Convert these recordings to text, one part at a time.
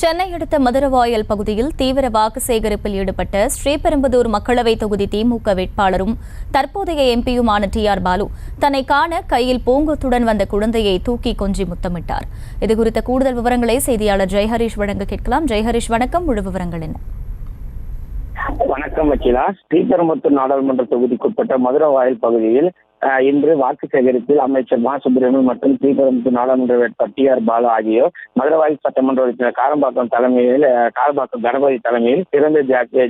சென்னை அடுத்த மதுரவாயல் பகுதியில் தீவிர வாக்கு சேகரிப்பில் ஈடுபட்ட ஸ்ரீபெரும்புதூர் மக்களவைத் தொகுதி திமுக வேட்பாளரும் தற்போதைய எம்பியுமான டி.ஆர். பாலு தன்னை காண கையில் பூங்கொத்துடன் வந்த குழந்தையை தூக்கி கொஞ்சி முத்தமிட்டார். இதுகுறித்த கூடுதல் விவரங்களை செய்தியாளர் ஜெயஹரிஷ் வழங்க கேட்கலாம். ஜெயஹரிஷ், வணக்கம். முழு விவரங்கள் என்ன? வணக்கம் வக்கீலா. ஸ்ரீபெரும்புதூர் நாடாளுமன்ற தொகுதிக்குட்பட்ட மதுரவாயல் பகுதியில் இன்று வாக்கு சேகரிப்பில் அமைச்சர் மா. சுப்பிரமணியன் மற்றும் ஸ்ரீபெரும்புதூர் நாடாளுமன்ற வேட்பாளர் டி.ஆர். பாலு ஆகியோர் மதுரவாயல் சட்டமன்ற உறுப்பினர் காரம்பாக்கம் கணபதி தலைமையில் சிறந்த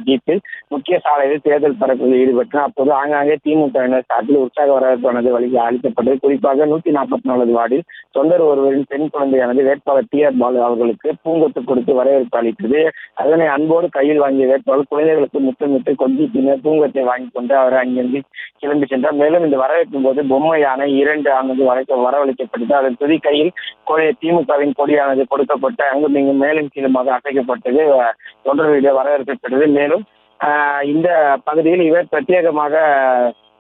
ஜீப்பில் முக்கிய சாலையில் தேர்தல் பரப்பில் ஈடுபட்டனர். அப்போது ஆங்காங்கே திமுகவினர் சார்பில் உற்சாக வரவேற்பானது வழி அளிக்கப்பட்டது. குறிப்பாக 144 வார்டில் தொண்டர் ஒருவரின் பெண் குழந்தையானது வேட்பாளர் டி.ஆர். பாலு அவர்களுக்கு பூங்கொத்து கொடுத்து வரவேற்பு அளித்தது. அதனை அன்போடு கையில் வாங்கிய வேட்பாளர் குழந்தைகளுக்கு முத்தமிட்டு கொஞ்சி பின்னர் பூங்கொத்தை வாங்கிக் கொண்டு அவர் அங்கிருந்து கிளம்பி சென்றார். மேலும் இந்த வரவேற்கும் போது பொம்மையான 2 ஆனது வரவழைக்கப்பட்டது. அதன் துதி கையில் திமுகவின் கொடியானது கொடுக்கப்பட்டு அங்கும் இங்கும் மேலும் கீழுமாக அசைக்கப்பட்டது. தொண்டர்களிடையே வரவேற்கப்பட்டது. மேலும் இந்த பகுதியில் இவர் பிரத்யேகமாக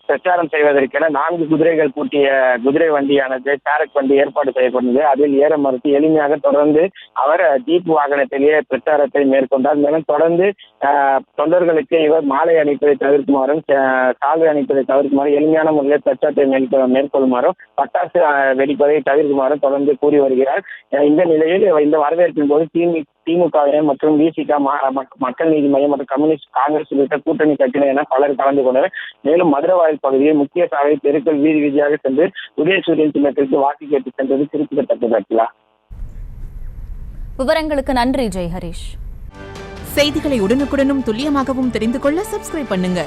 பிரச்சாரம் செய்வதற்கென 4 குதிரைகள் பூட்டிய குதிரை வண்டியானது சாரக் வண்டி ஏற்பாடு செய்யப்பட்டது. அதில் ஏற மறுத்து எளிமையாக தொடர்ந்து அவர் ஜீப் வாகனத்திலேயே பிரச்சாரத்தை மேற்கொண்டார். மேலும் தொடர்ந்து தொண்டர்களுக்கு இவர் மாலை அணிப்பதை தவிர்க்குமாறும் சால்வை அணிப்பதை தவிர்க்குமாறும் எளிமையான முறையில் பிரச்சாரத்தை மேற்கொள்ளுமாறும் பட்டாசு வெடிப்பதை தவிர்க்குமாறும் தொடர்ந்து கூறி வருகிறார். இந்த நிலையில் இந்த வரவேற்பின் போது திமுகவினர் மற்றும் விசிக, மக்கள் நீதி மையம் மற்றும் கம்யூனிஸ்ட், காங்கிரஸ் உள்ளிட்ட கூட்டணி கட்சியினர் என பலர் கலந்து கொண்டனர். மேலும் மதுரவாயல் பகுதியில் முக்கிய சாலை தெருக்கள் வீதி வீதியாக சென்று உதயசூரியன் சின்னத்திற்கு வாக்கு கேட்டு சென்றது குறிப்பிடத்தக்கது. விவரங்களுக்கு நன்றி ஜெயஹரிஷ். செய்திகளை உடனுக்குடனும் துல்லியமாகவும் தெரிந்து கொள்ள சப்ஸ்கிரைப் பண்ணுங்க.